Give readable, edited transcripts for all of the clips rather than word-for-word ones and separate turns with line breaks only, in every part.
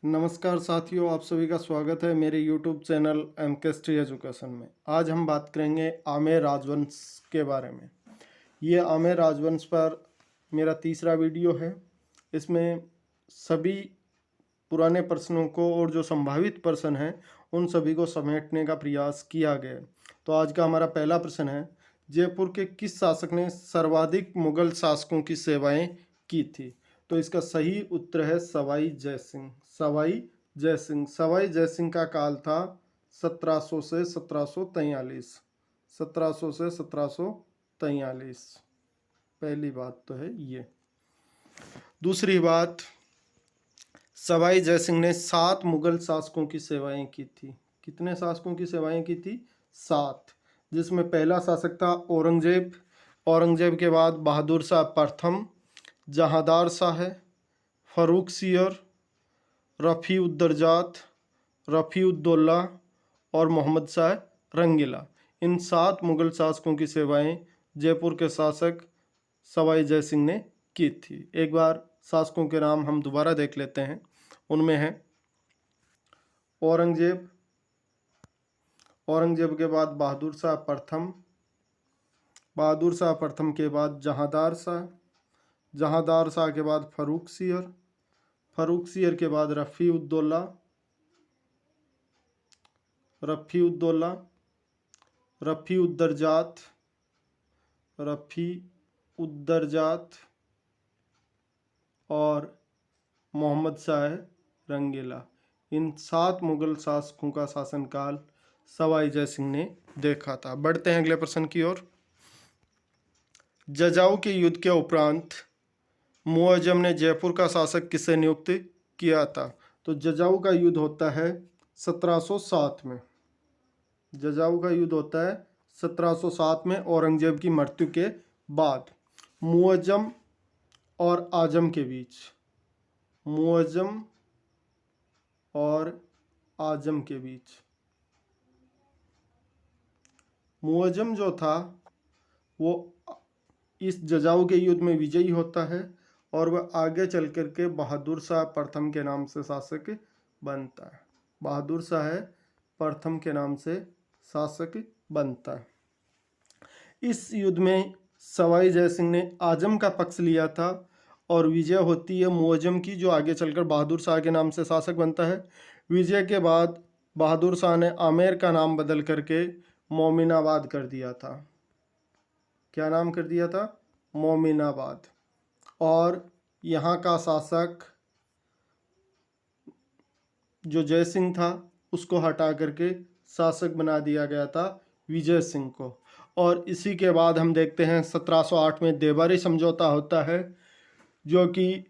नमस्कार साथियों, आप सभी का स्वागत है मेरे YouTube चैनल एमकेस्ट्री एजुकेशन में। आज हम बात करेंगे आमेर राजवंश के बारे में। ये आमेर राजवंश पर मेरा तीसरा वीडियो है। इसमें सभी पुराने प्रश्नों को और जो संभावित प्रश्न हैं उन सभी को समेटने का प्रयास किया गया है। तो आज का हमारा पहला प्रश्न है, जयपुर के किस शासक ने सर्वाधिक मुगल शासकों की सेवाएं की थी? तो इसका सही उत्तर है सवाई जय सिंह। सवाई जय सिंह का काल था 1700 से 1743। 1700 से 1743। पहली बात तो है ये। दूसरी बात, सवाई जय सिंह ने 7 मुगल शासकों की सेवाएं की थी। कितने शासकों की सेवाएं की थी? 7। जिसमें पहला शासक था औरंगजेब। औरंगजेब के बाद बहादुर शाह प्रथम, जहांदार शाह, फर्रुखसियर, रफ़ी-उद-दरजात, रफ़ी-उद-दौला और मोहम्मद शाह रंगीला। इन 7 मुगल शासकों की सेवाएं जयपुर के शासक सवाई जय सिंह ने की थी। एक बार शासकों के नाम हम दोबारा देख लेते हैं। उनमें है औरंगजेब, औरंगजेब के बाद बहादुर शाह प्रथम, बहादुर शाह प्रथम के बाद जहांदार शाह, जहांदार शाह के बाद फर्रुखसियर, फर्रुखसियर के बाद रफ़ी-उद-दौला, रफ़ी-उद-दौला, रफ़ी-उद-दरजात, रफ़ी-उद-दरजात और मोहम्मद शाह रंगीला। इन 7 मुगल शासकों का शासनकाल सवाई जय सिंह ने देखा था। बढ़ते हैं अगले प्रश्न की ओर। जजाऊ के युद्ध के उपरांत मुअज्जम ने जयपुर का शासक किसे नियुक्त किया था? तो जजाऊ का युद्ध होता है 1707 में। जजाऊ का युद्ध होता है 1707 में औरंगजेब की मृत्यु के बाद मुअज्जम और आजम के बीच। मुअज्जम और आजम के बीच। मुअज्जम जो था वो इस जजाऊ के युद्ध में विजयी होता है और वह आगे चल कर के बहादुर शाह प्रथम के नाम से शासक बनता है। बहादुर शाह प्रथम के नाम से शासक बनता है। इस युद्ध में सवाई जय सिंह ने आजम का पक्ष लिया था और विजय होती है मुअज्जम की, जो आगे चलकर बहादुर शाह के नाम से शासक बनता है। विजय के बाद बहादुर शाह ने आमेर का नाम बदल करके मोमिनाबाद कर दिया था। क्या नाम कर दिया था? मोमिनाबाद। और यहाँ का शासक जो जय सिंह था उसको हटा करके शासक बना दिया गया था विजय सिंह को। और इसी के बाद हम देखते हैं 1708 में देवरी समझौता होता है, जो कि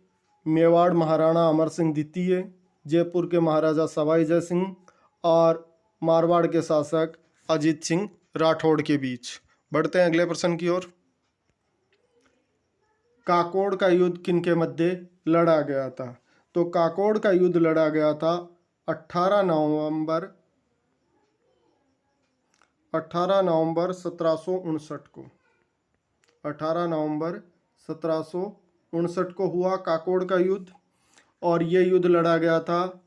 मेवाड़ महाराणा अमर सिंह द्वितीय, जयपुर के महाराजा सवाई जय सिंह और मारवाड़ के शासक अजीत सिंह राठौड़ के बीच। बढ़ते हैं अगले प्रश्न की ओर। काकोड़ का युद्ध किनके मध्य लड़ा गया था? तो काकोड़ का युद्ध लड़ा गया था 18 नवंबर 1759 को। 18 नवंबर 1759 को हुआ काकोड़ का युद्ध। और ये युद्ध लड़ा गया था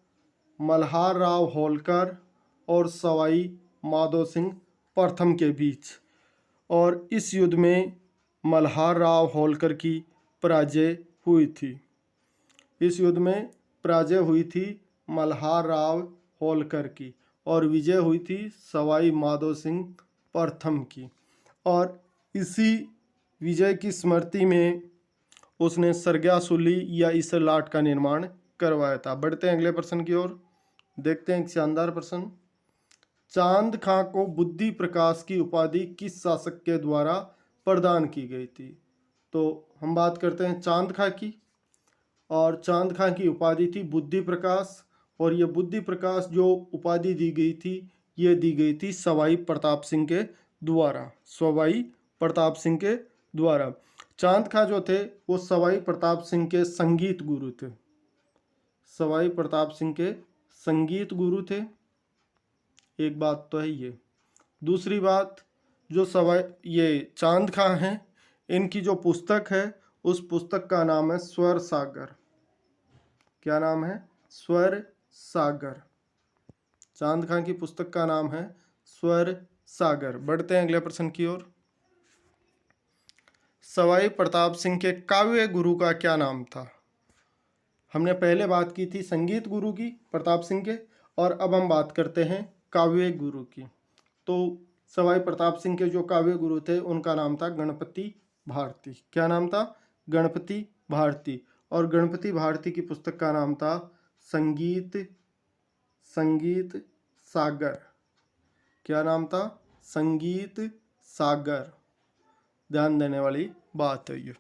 मल्हार राव होलकर और सवाई माधो सिंह प्रथम के बीच। और इस युद्ध में मल्हार राव होलकर की पराजय हुई थी। इस युद्ध में पराजय हुई थी मल्हार राव होलकर की और विजय हुई थी सवाई माधो सिंह प्रथम की। और इसी विजय की स्मृति में उसने सरग्यासुली या ईसर लाट का निर्माण करवाया था। बढ़ते हैं अगले प्रश्न की ओर। देखते हैं एक शानदार प्रश्न। चांद खां को बुद्धि प्रकाश की उपाधि किस शासक के द्वारा प्रदान की गई थी? तो हम बात करते हैं चांद खां की। और चांद खां की उपाधि थी बुद्धि प्रकाश। और ये बुद्धि प्रकाश जो उपाधि दी गई थी, ये दी गई थी सवाई प्रताप सिंह के द्वारा। सवाई प्रताप सिंह के द्वारा। चांद खां जो थे वो सवाई प्रताप सिंह के संगीत गुरु थे। सवाई प्रताप सिंह के संगीत गुरु थे। एक बात तो है ये। दूसरी बात, जो ये चांद खां हैं, इनकी जो पुस्तक है उस पुस्तक का नाम है स्वर सागर। क्या नाम है? स्वर सागर। चांद खां की पुस्तक का नाम है स्वर सागर। बढ़ते हैं अगले प्रश्न की ओर। सवाई प्रताप सिंह के काव्य गुरु का क्या नाम था? हमने पहले बात की थी संगीत गुरु की प्रताप सिंह के, और अब हम बात करते हैं काव्य गुरु की। तो सवाई प्रताप सिंह के जो काव्य गुरु थे उनका नाम था गणपति भारती। क्या नाम था? गणपति भारती। और गणपति भारती की पुस्तक का नाम था संगीत सागर। क्या नाम था? संगीत सागर। ध्यान देने वाली बात है ये।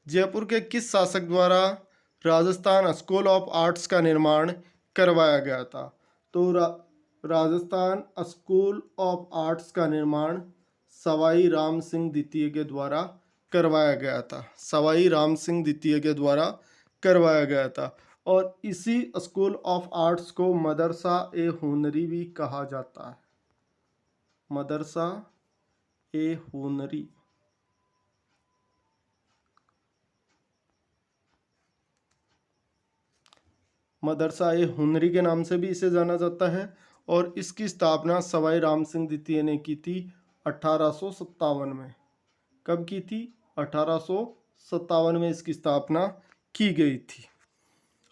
जयपुर के किस शासक द्वारा राजस्थान स्कूल ऑफ आर्ट्स का निर्माण करवाया गया था? तो राजस्थान स्कूल ऑफ आर्ट्स का निर्माण सवाई राम सिंह द्वितीय के द्वारा करवाया गया था। सवाई राम सिंह द्वितीय के द्वारा करवाया गया था। और इसी स्कूल ऑफ आर्ट्स को मदरसा ए हुनरी भी कहा जाता है। मदरसा ए हुनरी। मदरसा ए हुनरी के नाम से भी इसे जाना जाता है। और इसकी स्थापना सवाई राम सिंह द्वितीय ने की थी 1857 में। कब की थी? 1857 में इसकी स्थापना की गई थी।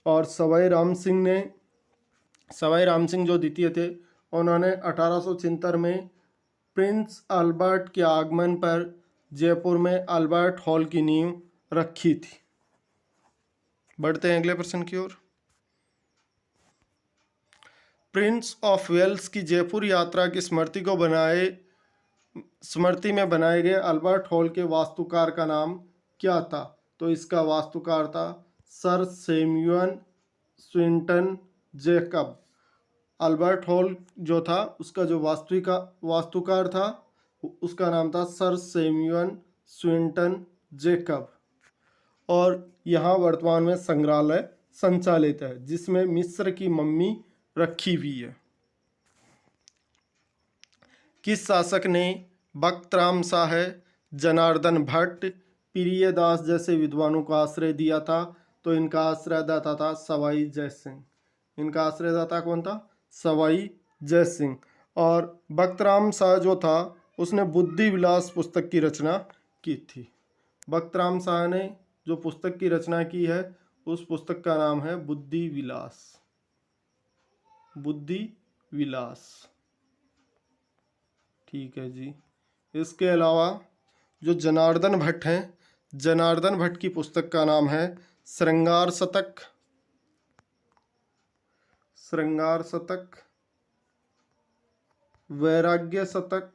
और सवाई राम सिंह जो द्वितीय थे, उन्होंने 1876 में प्रिंस अल्बर्ट के आगमन पर जयपुर में अल्बर्ट हॉल की नींव रखी थी। बढ़ते हैं अगले प्रश्न की ओर। प्रिंस ऑफ वेल्स की जयपुर यात्रा की स्मृति में बनाए गए अल्बर्ट हॉल के वास्तुकार का नाम क्या था? तो इसका वास्तुकार था sir Samuel Swinton Jacob. Albert hall जो था उसका जो वास्तुकार था उसका नाम था सर सैमुअल स्विंटन जैकब। और यहाँ वर्तमान में संग्रहालय संचालित है जिसमें मिस्र की मम्मी रखी हुई है। किस शासक ने बख्तराम शाह, जनार्दन भट्ट, प्रियदास जैसे विद्वानों को आश्रय दिया था? तो इनका आश्रयदाता था सवाई जय सिंह। इनका आश्रयदाता कौन था? सवाई जय सिंह। और बख्तराम शाह जो था उसने बुद्धि विलास पुस्तक की रचना की थी। बख्तराम शाह ने जो पुस्तक की रचना की है उस पुस्तक का नाम है बुद्धि विलास। बुद्धि विलास। ठीक है जी। इसके अलावा जो जनार्दन भट्ट हैं, जनार्दन भट्ट की पुस्तक का नाम है श्रृंगार शतक। श्रृंगार शतक, वैराग्य शतक,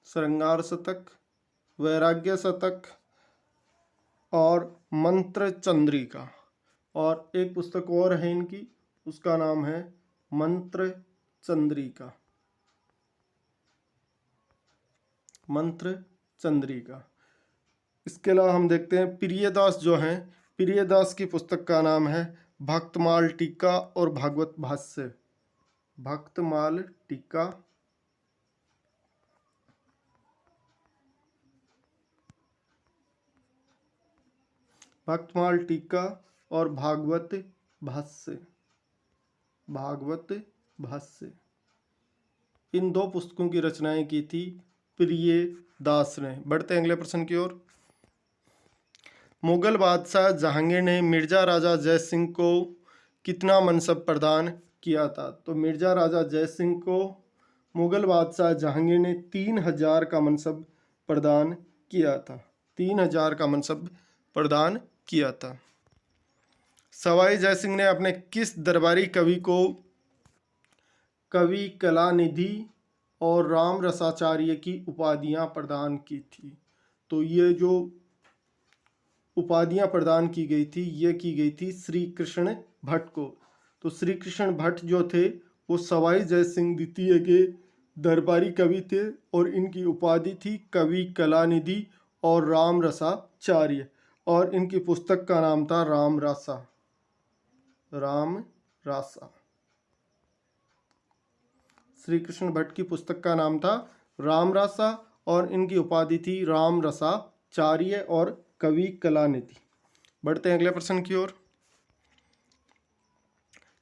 श्रृंगार शतक, वैराग्य शतक और मंत्र चंद्रिका। और एक पुस्तक और है इनकी, उसका नाम है मंत्र चंद्रिका। मंत्र चंद्रिका। इसके अलावा हम देखते हैं प्रियदास जो हैं, प्रियदास की पुस्तक का नाम है भक्तमाल टीका और भागवत भाष्य। भक्तमाल टीका भक्तमाल टीका और भागवत भाष्य। भागवत भाष्य। इन दो पुस्तकों की रचनाएं की थी प्रियदास ने। बढ़ते हैं अगले प्रश्न की ओर। मुगल बादशाह जहांगीर ने मिर्जा राजा जय सिंह को कितना मनसब प्रदान किया था? तो मिर्जा राजा जय सिंह को मुगल बादशाह जहांगीर ने 3000 का मनसब प्रदान किया था। 3000 का मनसब प्रदान किया था। सवाई जय सिंह ने अपने किस दरबारी कवि को कवि कलानिधि और राम रसाचार्य की उपाधियां प्रदान की थी? तो ये जो उपाधियां प्रदान की गई थी ये की गई थी श्री कृष्ण भट्ट को। तो श्री कृष्ण भट्ट जो थे वो सवाई जय सिंह द्वितीय के दरबारी कवि थे और इनकी उपाधि थी कवि कलानिधि और राम रसाचार्य। और इनकी पुस्तक का नाम था राम रासा। राम रासा। श्री कृष्ण भट्ट की पुस्तक का नाम था राम रासा और इनकी उपाधि थी राम रसाचार्य। चार्य और कवि कलानिधि। बढ़ते हैं अगले प्रश्न की ओर।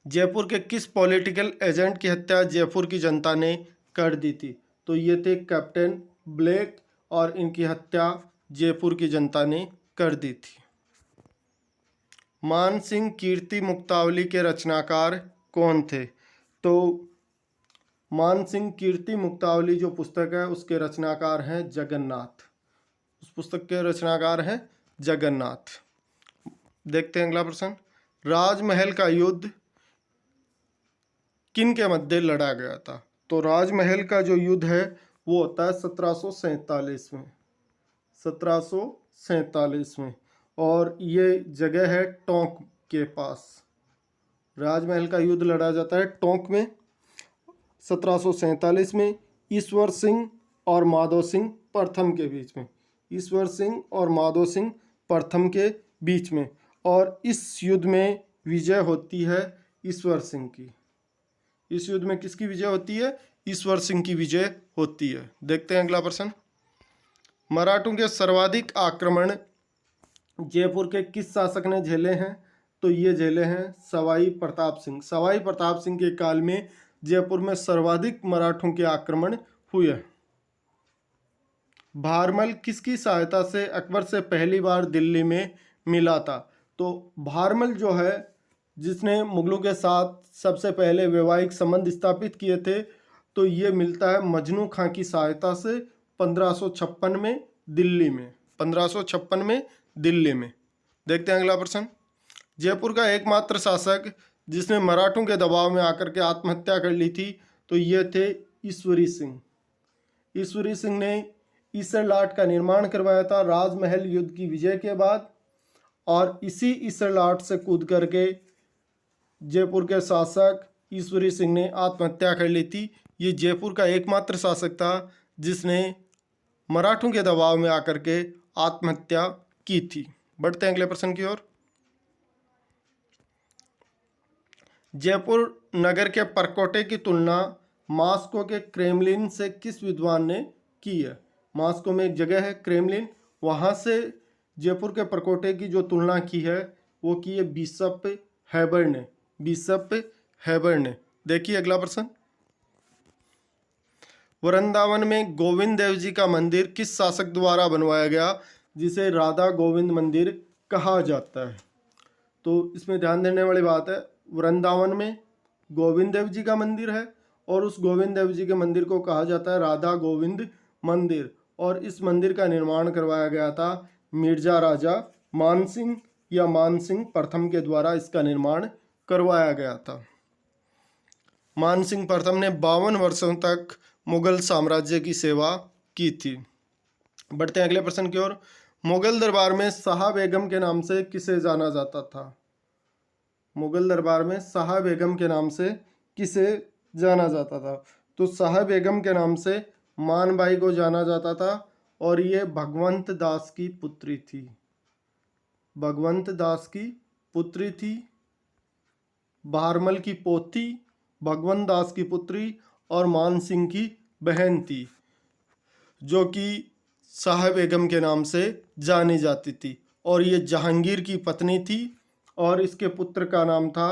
जयपुर के किस पॉलिटिकल एजेंट की हत्या जयपुर की जनता ने कर दी थी? तो ये थे कैप्टन ब्लेक और इनकी हत्या जयपुर की जनता ने कर दी थी। मान सिंह कीर्ति मुक्तावली के रचनाकार कौन थे? तो मान सिंह कीर्ति मुक्तावली जो पुस्तक है उसके रचनाकार हैं जगन्नाथ। उस पुस्तक के रचनाकार हैं जगन्नाथ। देखते हैं अगला प्रश्न। राजमहल का युद्ध किन के मध्य लड़ा गया था? तो राजमहल का जो युद्ध है वो होता है 1747 में, 1747 में, और ये जगह है टोंक के पास। राजमहल का युद्ध लड़ा जाता है टोंक में 1747 में, ईश्वर सिंह और माधो सिंह प्रथम के बीच में, ईश्वर सिंह और माधो सिंह प्रथम के बीच में। और इस युद्ध में विजय होती है ईश्वर सिंह की। इस युद्ध में किसकी विजय होती है? ईश्वर सिंह की विजय होती है। देखते हैं अगला प्रश्न। मराठों के सर्वाधिक आक्रमण जयपुर के किस शासक ने झेले हैं? तो ये झेले हैं सवाई प्रताप सिंह। सवाई प्रताप सिंह के काल में जयपुर में सर्वाधिक मराठों के आक्रमण हुए। भारमल किसकी सहायता से अकबर से पहली बार दिल्ली में मिला था? तो भारमल जो है जिसने मुगलों के साथ सबसे पहले वैवाहिक संबंध स्थापित किए थे, तो ये मिलता है मजनू खां की सहायता से 1556 में दिल्ली में, 1556 में दिल्ली में। देखते हैं अगला प्रश्न। जयपुर का एकमात्र शासक जिसने मराठों के दबाव में आकर के आत्महत्या कर ली थी, तो ये थे ईश्वरी सिंह। ईश्वरी सिंह ने ईसरलाट का निर्माण करवाया था राजमहल युद्ध की विजय के बाद, और इसी ईसरलाट से कूद करके जयपुर के शासक ईश्वरी सिंह ने आत्महत्या कर ली थी। ये जयपुर का एकमात्र शासक था जिसने मराठों के दबाव में आकर के आत्महत्या की थी। बढ़ते हैं अगले प्रश्न की ओर। जयपुर नगर के परकोटे की तुलना मॉस्को के क्रेमलिन से किस विद्वान ने की है? मॉस्को में एक जगह है क्रेमलिन, वहाँ से जयपुर के परकोटे की जो तुलना की है वो की है बिशप हैबर ने, बिशप हैबर ने। देखिए अगला प्रश्न। वृंदावन में गोविंद देव जी का मंदिर किस शासक द्वारा बनवाया गया जिसे राधा गोविंद मंदिर कहा जाता है? तो इसमें ध्यान देने वाली बात है, वृंदावन में गोविंद देव जी का मंदिर है और उस गोविंद देव जी के मंदिर को कहा जाता है राधा गोविंद मंदिर, और इस मंदिर का निर्माण करवाया गया था मिर्जा राजा मानसिंह या मानसिंह प्रथम के द्वारा इसका निर्माण करवाया गया था। मानसिंह प्रथम ने 52 वर्षों तक मुगल साम्राज्य की सेवा की थी। बढ़ते हैं अगले प्रश्न की ओर। मुगल दरबार में शाह बेगम के नाम से किसे जाना जाता था? मुगल दरबार में शाह बेगम के नाम से किसे जाना जाता था? तो शाह बेगम के नाम से मानबाई को जाना जाता था, और ये भगवंत दास की पुत्री थी, भगवंत दास की पुत्री थी, भारमल की पोती, भगवंत दास की पुत्री और मान सिंह की बहन थी, जो कि शाह बेगम के नाम से जानी जाती थी। और ये जहांगीर की पत्नी थी, और इसके पुत्र का नाम था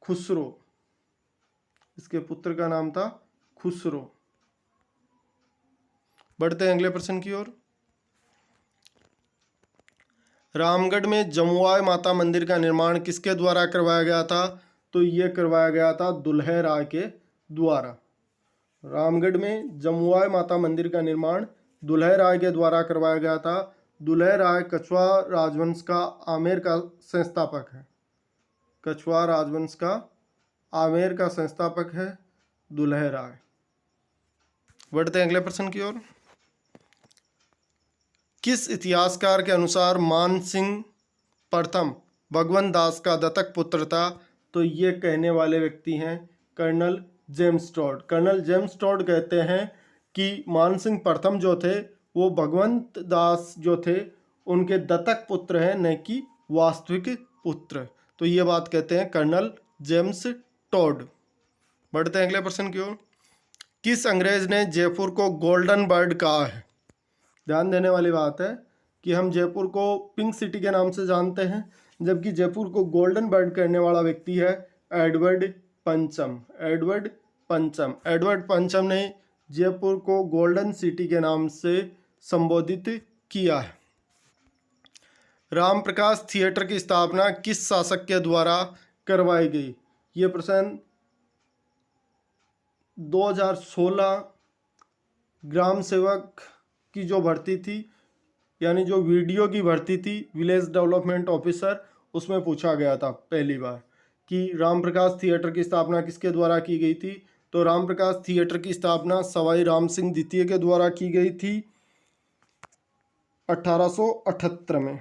खुसरो, इसके पुत्र का नाम था खुसरो। बढ़ते हैं अगले प्रश्न की ओर। रामगढ़ में जमुआय माता मंदिर का निर्माण किसके द्वारा करवाया गया था? तो ये करवाया गया था दुल्हे राय के द्वारा। रामगढ़ में जमुआय माता मंदिर का निर्माण दुल्हे राय के द्वारा करवाया गया था। दुल्हे राय कछवा राजवंश का आमेर का संस्थापक है, कछवा राजवंश का आमेर का संस्थापक है दुल्हे राय। बढ़ते हैं अगले प्रश्न की ओर। किस इतिहासकार के अनुसार मान सिंह प्रथम भगवंत दास का दत्तक पुत्र था? तो ये कहने वाले व्यक्ति हैं colonel James Tod. Colonel James Tod कहते हैं कि मान सिंह प्रथम जो थे वो भगवंत दास जो थे उनके दत्तक पुत्र हैं, न कि वास्तविक पुत्र। तो ये बात कहते हैं कर्नल जेम्स टॉड। बढ़ते हैं अगले प्रश्न की ओर। किस अंग्रेज ने जयपुर को गोल्डन बर्ड कहा है? ध्यान देने वाली बात है कि हम जयपुर को पिंक सिटी के नाम से जानते हैं, जबकि जयपुर को गोल्डन बर्ड करने वाला व्यक्ति है एडवर्ड पंचम। एडवर्ड पंचम, एडवर्ड पंचम ने जयपुर को गोल्डन सिटी के नाम से संबोधित किया है। रामप्रकाश थिएटर की स्थापना किस शासक के द्वारा करवाई गई? ये प्रश्न 2016 ग्राम सेवक की जो भर्ती थी, यानी जो वीडियो की भर्ती थी, विलेज डेवलपमेंट ऑफिसर, उसमें पूछा गया था पहली बार कि रामप्रकाश थिएटर की स्थापना किसके द्वारा की गई थी। तो रामप्रकाश थिएटर की स्थापना सवाई राम सिंह द्वितीय के द्वारा की गई थी 1878 में।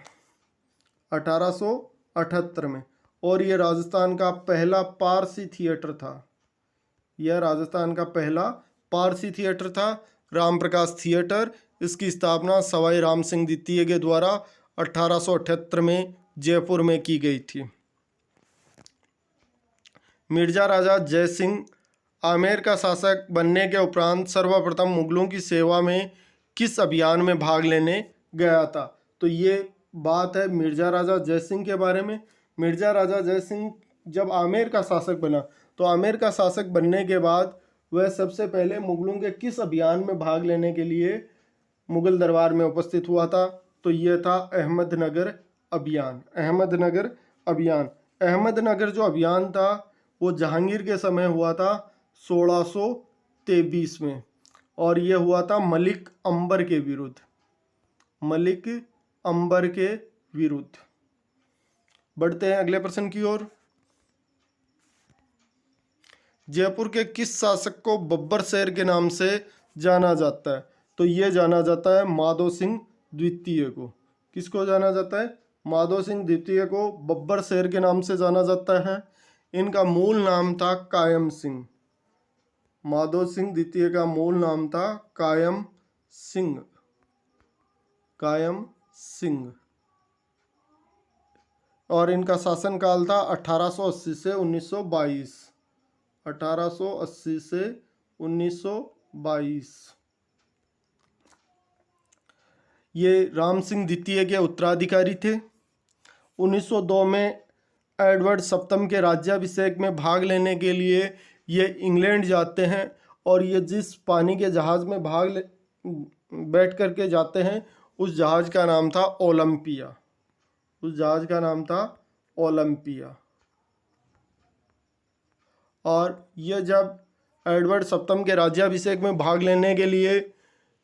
1878 में। और ये राजस्थान का पहला पारसी थिएटर था। यह राजस्थान का पहला पारसी थिएटर था, रामप्रकाश थिएटर। इसकी स्थापना सवाई राम सिंह द्वितीय के द्वारा 1878 में जयपुर में की गई थी। मिर्जा राजा जयसिंह आमेर का शासक बनने के उपरांत सर्वप्रथम मुगलों की सेवा में किस अभियान में भाग लेने गया था? तो ये बात है मिर्जा राजा जयसिंह के बारे में। मिर्जा राजा जयसिंह जब आमेर का शासक बना, तो आमेर का शासक बनने के बाद वह सबसे पहले मुगलों के किस अभियान में भाग लेने के लिए मुगल दरबार में उपस्थित हुआ था? तो यह था अहमदनगर अभियान। अहमदनगर अभियान। अहमदनगर जो अभियान था वो जहांगीर के समय हुआ था 1623 में, और यह हुआ था मलिक अंबर के विरुद्ध। मलिक अंबर के विरुद्ध। बढ़ते हैं अगले प्रश्न की ओर। जयपुर के किस शासक को बब्बर शहर के नाम से जाना जाता है? तो ये जाना जाता है माधो सिंह द्वितीय को। किसको जाना जाता है? माधो सिंह द्वितीय को बब्बर शहर के नाम से जाना जाता है। इनका मूल नाम था कायम सिंह। माधो सिंह द्वितीय का मूल नाम था कायम सिंह। कायम सिंह। और इनका शासनकाल था 1880 से 1922। 1880 से 1922। ये राम सिंह द्वितीय के उत्तराधिकारी थे। 1902 में एडवर्ड सप्तम के राज्याभिषेक में भाग लेने के लिए ये इंग्लैंड जाते हैं, और ये जिस पानी के जहाज़ में बैठ करके जाते हैं उस जहाज़ का नाम था ओलंपिया। उस जहाज़ का नाम था ओलंपिया। और ये जब एडवर्ड सप्तम के राज्याभिषेक में भाग लेने के लिए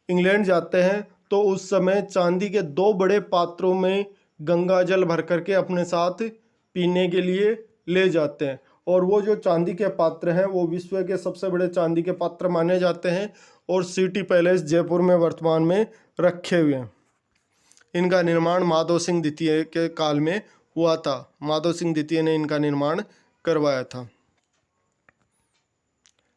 इंग्लैंड जाते हैं तो उस समय चांदी के 2 बड़े पात्रों में गंगा जल भर करके अपने साथ पीने के लिए ले जाते हैं। और वो जो चांदी के पात्र हैं वो विश्व के सबसे बड़े चांदी के पात्र माने जाते हैं, और सिटी पैलेस जयपुर में वर्तमान में रखे हुए हैं। इनका निर्माण माधो सिंह द्वितीय के काल में हुआ था। माधो सिंह द्वितीय ने इनका निर्माण करवाया था।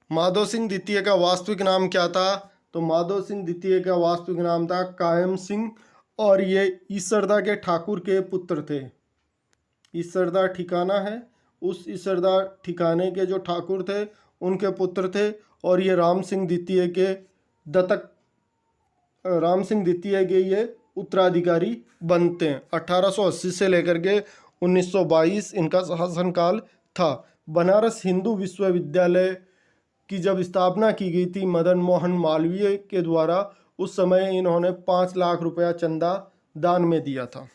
माधो सिंह द्वितीय का वास्तविक नाम क्या था? तो माधो सिंह द्वितीय का वास्तविक नाम था कायम सिंह, और ये ईसरदा के ठाकुर के पुत्र थे। ईसरदा ठिकाना है, उस ईसरदा ठिकाने के जो ठाकुर थे उनके पुत्र थे, और ये राम सिंह द्वितीय के राम सिंह द्वितीय के ये उत्तराधिकारी बनते हैं। 1880 से लेकर के 1922 इनका शासनकाल था। बनारस हिंदू विश्वविद्यालय की जब स्थापना की गई थी मदन मोहन मालवीय के द्वारा, उस समय इन्होंने 5 लाख रुपया चंदा दान में दिया था।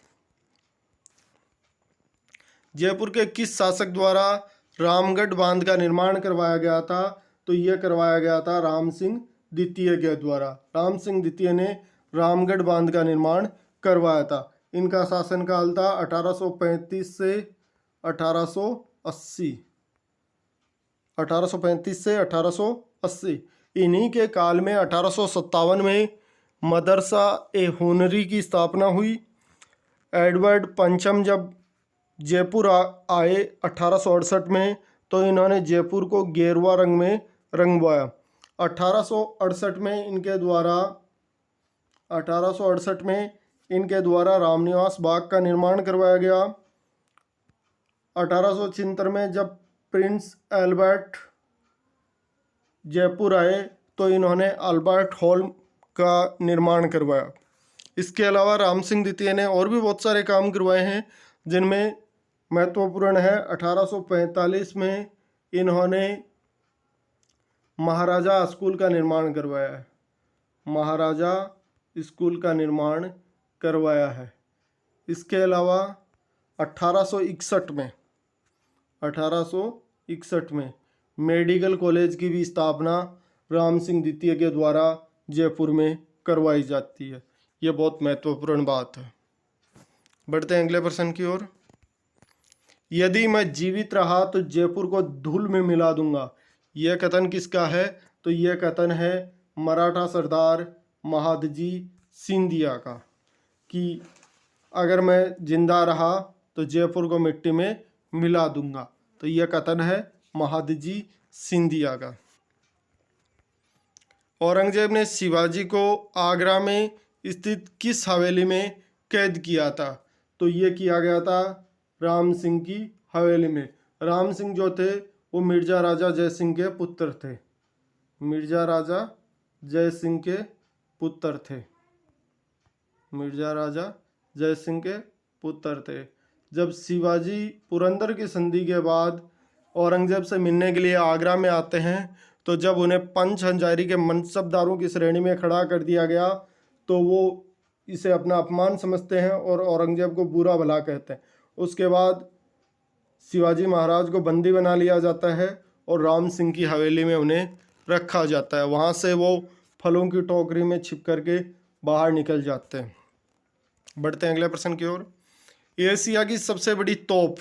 जयपुर के किस शासक द्वारा रामगढ़ बांध का निर्माण करवाया गया था? तो यह करवाया गया था राम सिंह द्वितीय के द्वारा। राम सिंह द्वितीय ने रामगढ़ बांध का निर्माण करवाया था। इनका शासनकाल था 1835 से 1880। 1835 से 1880। इन्हीं के काल में 1857 में मदरसा ए हुनरी की स्थापना हुई। एडवर्ड पंचम जब जयपुर आए 1868 में, तो इन्होंने जयपुर को गेरुआ रंग में रंगवाया। 1868 में इनके द्वारा रामनिवास बाग का निर्माण करवाया गया। 1876 में जब प्रिंस एल्बर्ट जयपुर आए तो इन्होंने अल्बर्ट हॉल का निर्माण करवाया। इसके अलावा राम सिंह द्वितीय ने और भी बहुत सारे काम करवाए हैं, जिनमें महत्वपूर्ण है 1845 में इन्होंने महाराजा स्कूल का निर्माण करवाया है। महाराजा स्कूल का निर्माण करवाया है। इसके अलावा 1861 में मेडिकल कॉलेज की भी स्थापना राम सिंह द्वितीय के द्वारा जयपुर में करवाई जाती है। ये बहुत महत्वपूर्ण बात है। बढ़ते हैं अगले प्रश्न की ओर। यदि मैं जीवित रहा तो जयपुर को धूल में मिला दूंगा, यह कथन किसका है? तो यह कथन है मराठा सरदार महादजी सिंधिया का, कि अगर मैं जिंदा रहा तो जयपुर को मिट्टी में मिला दूंगा। तो यह कथन है महादजी सिंधिया का। औरंगजेब ने शिवाजी को आगरा में स्थित किस हवेली में कैद किया था? तो ये किया गया था राम सिंह की हवेली में। राम सिंह जो थे वो मिर्जा राजा जय सिंह के पुत्र थे। मिर्जा राजा जय सिंह के पुत्र थे। मिर्जा राजा जय सिंह के पुत्र थे। जब शिवाजी पुरंदर की संधि के बाद औरंगजेब से मिलने के लिए आगरा में आते हैं, तो जब उन्हें पंच हजारी के मनसबदारों की श्रेणी में खड़ा कर दिया गया तो वो इसे अपना अपमान समझते हैं और औरंगजेब को बुरा भला कहते हैं। उसके बाद शिवाजी महाराज को बंदी बना लिया जाता है और राम सिंह की हवेली में उन्हें रखा जाता है। वहाँ से वो फलों की टोकरी में छिप करके बाहर निकल जाते हैं। बढ़ते हैं अगले प्रश्न की ओर। एशिया की सबसे बड़ी तोप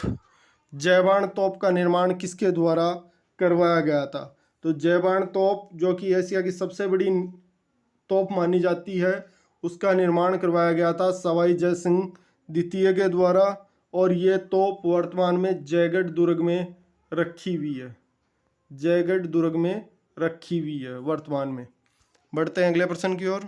जयबाण तोप का निर्माण किसके द्वारा करवाया गया था? तो जयबाण तोप, जो कि एशिया की सबसे बड़ी तोप मानी जाती है, उसका निर्माण करवाया गया था सवाई जय सिंह द्वितीय के द्वारा, और ये तोप वर्तमान में जयगढ़ दुर्ग में रखी हुई है। जयगढ़ दुर्ग में रखी हुई है वर्तमान में। बढ़ते हैं अगले प्रश्न की ओर।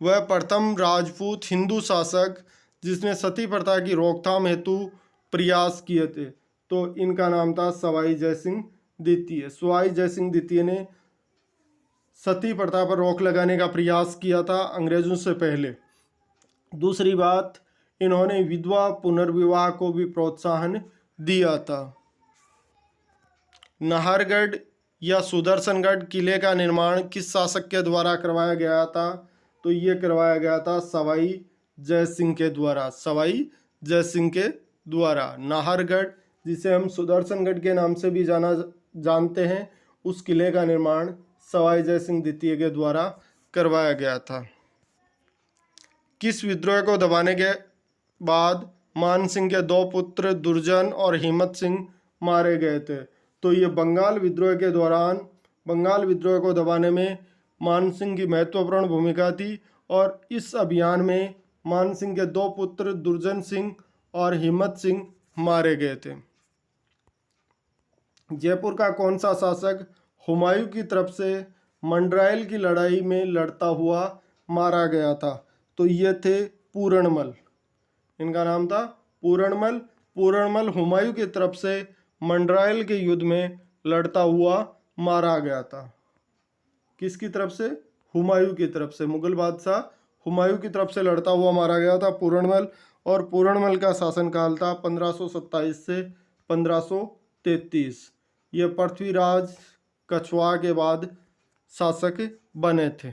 वह प्रथम राजपूत हिंदू शासक जिसने सती प्रथा की रोकथाम हेतु प्रयास किए थे, तो इनका नाम था सवाई जय सिंह द्वितीय। सवाई जय सिंह द्वितीय ने सती प्रथा पर रोक लगाने का प्रयास किया था अंग्रेजों से पहले। दूसरी बात, इन्होंने विधवा पुनर्विवाह को भी प्रोत्साहन दिया था। नाहरगढ़ या सुदर्शनगढ़ किले का निर्माण किस शासक के द्वारा करवाया गया था? तो ये करवाया गया था सवाई जय सिंह के द्वारा। सवाई जय सिंह के द्वारा नाहरगढ़, जिसे हम सुदर्शनगढ़ के नाम से भी जानते हैं, उस किले का निर्माण सवाई जय सिंह द्वितीय के द्वारा करवाया गया था। किस विद्रोह को दबाने के बाद मान सिंह के दो पुत्र दुर्जन और हिम्मत सिंह मारे गए थे? तो ये बंगाल विद्रोह के दौरान, बंगाल विद्रोह को दबाने में मान सिंह की महत्वपूर्ण भूमिका थी, और इस अभियान में मान सिंह के दो पुत्र दुर्जन सिंह और हिम्मत सिंह मारे गए थे। जयपुर का कौन सा शासक हुमायूं की तरफ से मंडरायल की लड़ाई में लड़ता हुआ मारा गया था? तो ये थे पूरणमल। इनका नाम था पूरणमल। पूरणमल हुमायूं की तरफ से मंडरायल के युद्ध में लड़ता हुआ मारा गया था। किसकी तरफ से? हुमायूं की तरफ से। मुगल बादशाह हुमायूं की तरफ से लड़ता हुआ मारा गया था पूरणमल। और पूरणमल का शासनकाल था 1527 से 1533। ये पृथ्वीराज कछवाहा के बाद शासक बने थे।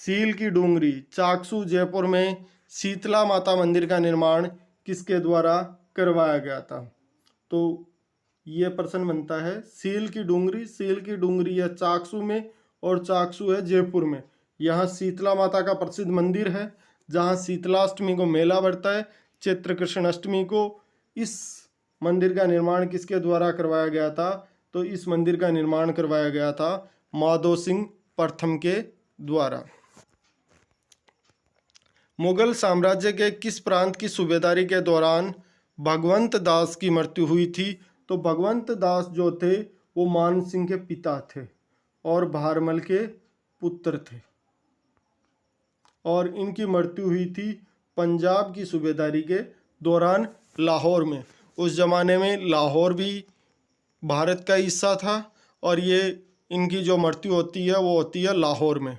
सील की डूंगरी चाकसू जयपुर में शीतला माता मंदिर का निर्माण किसके द्वारा करवाया गया था? तो ये प्रश्न बनता है सील की डूंगरी। सील की डूंगरी है चाकसू में, और चाकसू है जयपुर में। यहाँ शीतला माता का प्रसिद्ध मंदिर है, जहाँ शीतलाष्टमी को मेला बढ़ता है, चैत्र कृष्ण अष्टमी को। इस मंदिर का निर्माण किसके द्वारा करवाया गया था? तो इस मंदिर का निर्माण करवाया गया था माधो सिंह प्रथम के द्वारा। मुगल साम्राज्य के किस प्रांत की सूबेदारी के दौरान भगवंत दास की मृत्यु हुई थी? तो भगवंत दास जो थे वो मान सिंह के पिता थे और भारमल के पुत्र थे, और इनकी मृत्यु हुई थी पंजाब की सूबेदारी के दौरान लाहौर में। उस ज़माने में लाहौर भी भारत का हिस्सा था, और ये इनकी जो मृत्यु होती है वो होती है लाहौर में।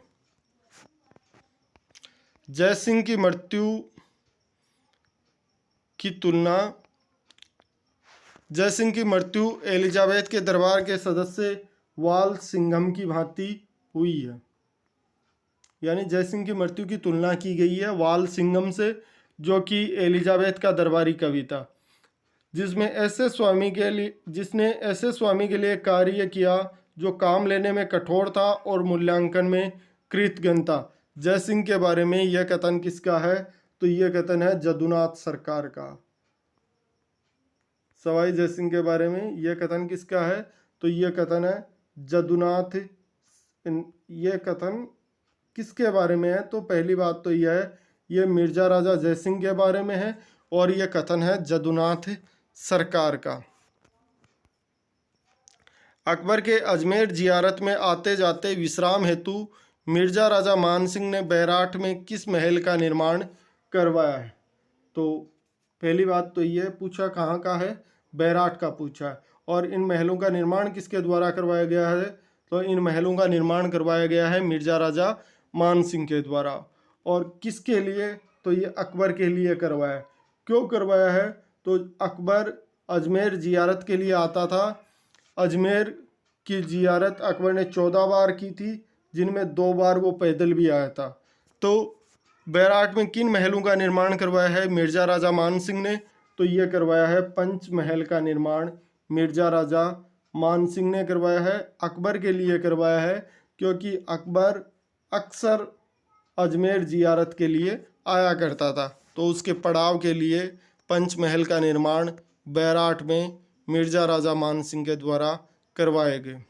जयसिंह की मृत्यु की तुलना जयसिंह की मृत्यु एलिजाबेथ के दरबार के सदस्य वाल सिंघम की भांति हुई है। यानी जयसिंह की मृत्यु की तुलना की गई है वाल सिंघम से, जो कि एलिजाबेथ का दरबारी कवि था, जिसने ऐसे स्वामी के लिए कार्य किया जो काम लेने में कठोर था और मूल्यांकन में कृतज्ञ था। जयसिंह के बारे में यह कथन किसका है? तो यह कथन है जदुनाथ सरकार का। सवाई जयसिंह के बारे में यह कथन किसका है? तो यह कथन है जदुनाथ। यह कथन किसके बारे में है? तो पहली बात तो यह है, यह मिर्जा राजा जयसिंह के बारे में है और यह कथन है जदुनाथ सरकार का। अकबर के अजमेर जियारत में आते जाते विश्राम हेतु मिर्जा राजा मान सिंह ने बैराठ में किस महल का निर्माण करवाया है? तो पहली बात तो ये पूछा कहाँ का है? बैराठ का पूछा है। और इन महलों का निर्माण किसके द्वारा करवाया गया है? तो इन महलों का निर्माण करवाया गया है मिर्जा राजा मान सिंह के द्वारा। और किसके लिए? तो ये अकबर के लिए करवाया। क्यों करवाया है? तो अकबर अजमेर जियारत के लिए आता था। अजमेर की जियारत अकबर ने 14 बार की थी, जिनमें 2 बार वो पैदल भी आया था। तो बैराठ में किन महलों का निर्माण करवाया है मिर्जा राजा मान सिंह ने? तो ये करवाया है पंच महल का निर्माण मिर्जा राजा मान सिंह ने करवाया है। अकबर के लिए करवाया है क्योंकि अकबर अक्सर अजमेर जियारत के लिए आया करता था, तो उसके पड़ाव के लिए पंचमहल का निर्माण बैराठ में मिर्जा राजा मान सिंह के द्वारा करवाए गए।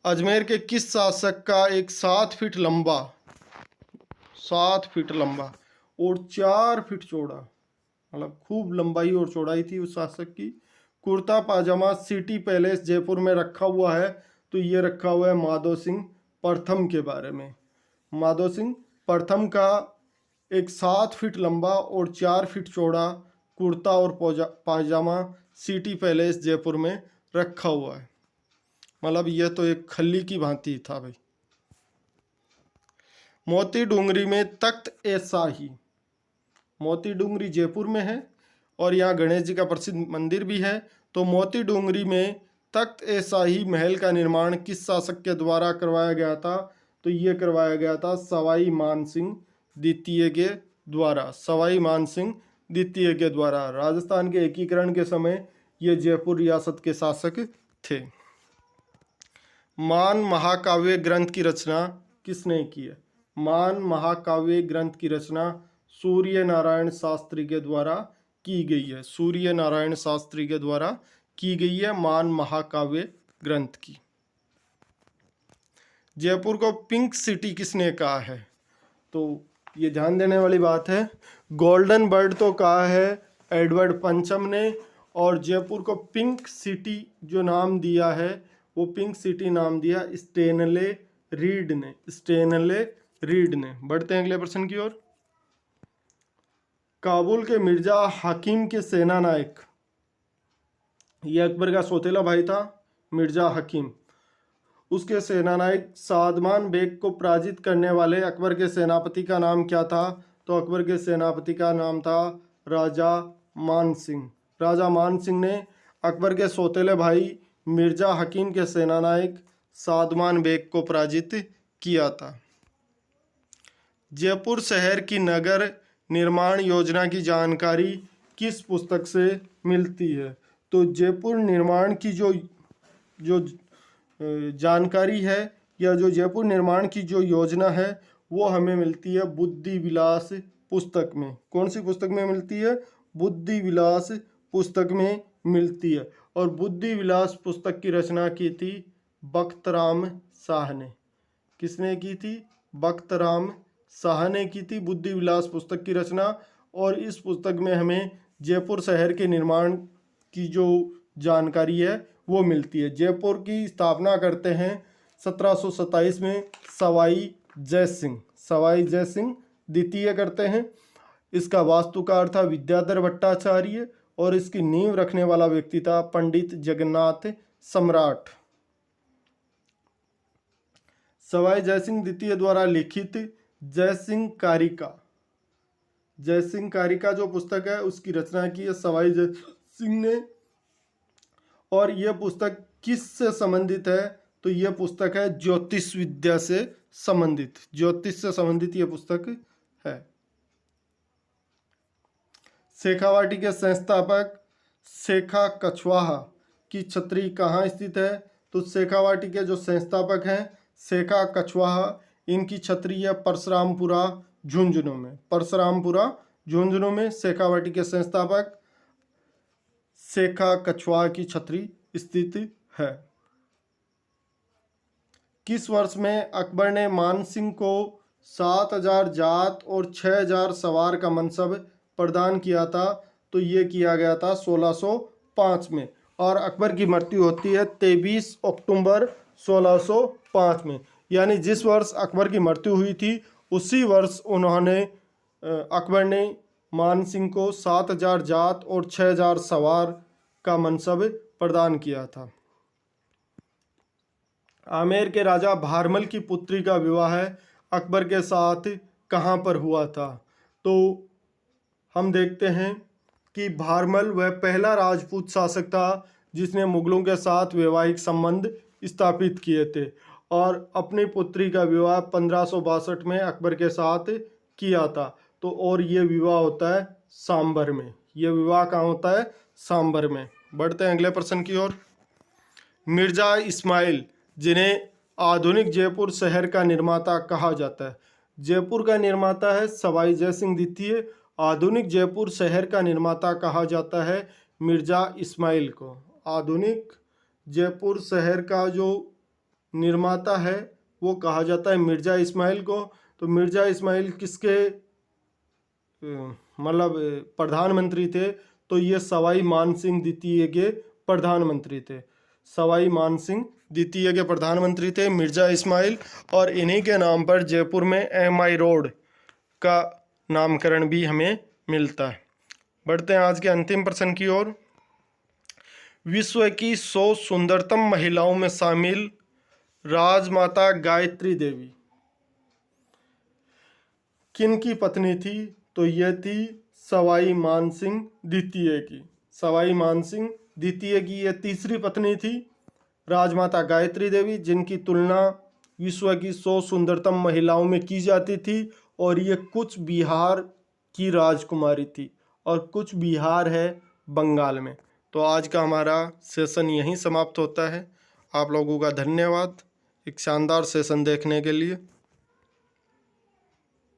अजमेर के किस शासक का एक 7 फीट लंबा और 4 फीट चौड़ा, मतलब खूब लंबाई और चौड़ाई थी उस शासक की, कुर्ता पाजामा सिटी पैलेस जयपुर में रखा हुआ है? तो ये रखा हुआ है माधो सिंह प्रथम के बारे में। माधो सिंह प्रथम का एक 7 फीट लंबा और 4 फीट चौड़ा कुर्ता और पाजामा सिटी पैलेस जयपुर में रखा हुआ है। मतलब यह तो एक खल्ली की भांति था भाई। मोती डूंगरी में तख्त ए शाही, मोती डूंगरी जयपुर में है और यहाँ गणेश जी का प्रसिद्ध मंदिर भी है। तो मोती डूंगरी में तख्त ए शाही महल का निर्माण किस शासक के द्वारा करवाया गया था? तो ये करवाया गया था सवाई मान सिंह द्वितीय के द्वारा। सवाई मान सिंह द्वितीय के द्वारा। राजस्थान के एकीकरण के समय ये जयपुर रियासत के शासक थे। मान महाकाव्य ग्रंथ की रचना किसने की है? मान महाकाव्य ग्रंथ की रचना सूर्य नारायण शास्त्री के द्वारा की गई है। सूर्य नारायण शास्त्री के द्वारा की गई है मान महाकाव्य ग्रंथ की। जयपुर को पिंक सिटी किसने कहा है? तो ये ध्यान देने वाली बात है, गोल्डन बर्ड तो कहा है एडवर्ड पंचम ने, और जयपुर को पिंक सिटी जो नाम दिया है वो पिंक सिटी नाम दिया स्टेनले रीड ने। स्टेनले रीड ने। बढ़ते हैं अगले प्रश्न की ओर। काबुल के मिर्जा हकीम के सेना नायक, ये अकबर का सौतेला भाई था मिर्जा हकीम, उसके सेनानायक सादमान बेग को पराजित करने वाले अकबर के सेनापति का नाम क्या था? तो अकबर के सेनापति का नाम था राजा मान सिंह। राजा मान सिंह ने अकबर के सौतेले भाई मिर्जा हकीम के सेनानायक सादमान बेग को पराजित किया था। जयपुर शहर की नगर निर्माण योजना की जानकारी किस पुस्तक से मिलती है? तो जयपुर निर्माण की जो जानकारी है या जो जयपुर निर्माण की जो योजना है वो हमें मिलती है बुद्धि विलास पुस्तक में। कौन सी पुस्तक में मिलती है? बुद्धि विलास पुस्तक में मिलती है। और बुद्धि विलास पुस्तक की रचना की थी बख्तराम शाह ने। किसने की थी? बख्तराम शाह ने की थी बुद्धि विलास पुस्तक की रचना। और इस पुस्तक में हमें जयपुर शहर के निर्माण की जो जानकारी है वो मिलती है। जयपुर की स्थापना करते हैं 1727 में सवाई जय सिंह। सवाई जय सिंह द्वितीय करते हैं। इसका वास्तुकार था विद्याधर भट्टाचार्य और इसकी नींव रखने वाला व्यक्ति था पंडित जगन्नाथ सम्राट। सवाई जय सिंह द्वितीय द्वारा लिखित जयसिंह कारिका। जयसिंह कारिका जो पुस्तक है उसकी रचना की है सवाई जय सिंह ने। और यह पुस्तक किससे संबंधित है? तो यह पुस्तक है ज्योतिष विद्या से संबंधित, ज्योतिष से संबंधित यह पुस्तक है। शेखावाटी के संस्थापक शेखा कछवाहा की छत्री कहाँ स्थित है? तो शेखावाटी के जो संस्थापक हैं शेखा कछवाहा, इनकी छत्री है परशुरामपुरा झुंझुनू में। परशुरामपुरा झुंझुनू में शेखावाटी के संस्थापक शेखा कछवाहा की छत्री स्थित है। किस वर्ष में अकबर ने मान सिंह को 7,000 जात और 6,000 सवार का मनसब प्रदान किया था? तो ये किया गया था 1605 में। और अकबर की मृत्यु होती है 23 अक्टूबर 1605 में। यानी जिस वर्ष अकबर की मृत्यु हुई थी उसी वर्ष उन्होंने अकबर ने मान सिंह को 7,000 जात और 6,000 सवार का मनसब प्रदान किया था। आमेर के राजा भारमल की पुत्री का विवाह अकबर के साथ कहाँ पर हुआ था? तो हम देखते हैं कि भारमल वह पहला राजपूत शासक था जिसने मुगलों के साथ वैवाहिक संबंध स्थापित किए थे और अपनी पुत्री का विवाह 1562 में अकबर के साथ किया था। तो और ये विवाह होता है सांबर में। ये विवाह कहाँ होता है? सांबर में। बढ़ते हैं अगले प्रश्न की ओर। मिर्जा इस्माइल जिन्हें आधुनिक जयपुर शहर का निर्माता कहा जाता है। जयपुर का निर्माता है सवाई जय सिंह द्वितीय। आधुनिक जयपुर शहर का निर्माता कहा जाता है मिर्जा इस्माइल को। आधुनिक जयपुर शहर का जो निर्माता है वो कहा जाता है मिर्जा इस्माइल को। तो मिर्जा इस्माइल किसके मतलब प्रधानमंत्री थे? तो ये सवाई मान सिंह द्वितीय के प्रधानमंत्री थे। सवाई मान सिंह द्वितीय के प्रधानमंत्री थे मिर्जा इस्माइल। और इन्हीं के नाम पर जयपुर में MI रोड का नामकरण भी हमें मिलता है। बढ़ते हैं आज के अंतिम प्रश्न की ओर। विश्व की 100 सुंदरतम महिलाओं में शामिल राजमाता गायत्री देवी किन की पत्नी थी? तो यह थी सवाई मानसिंह द्वितीय की। सवाई मानसिंह द्वितीय की यह तीसरी पत्नी थी राजमाता गायत्री देवी, जिनकी तुलना विश्व की 100 सुंदरतम महिलाओं में की जाती थी। और ये कुछ बिहार की राजकुमारी थी और कुछ बिहार है बंगाल में। तो आज का हमारा सेशन यहीं समाप्त होता है। आप लोगों का धन्यवाद एक शानदार सेशन देखने के लिए।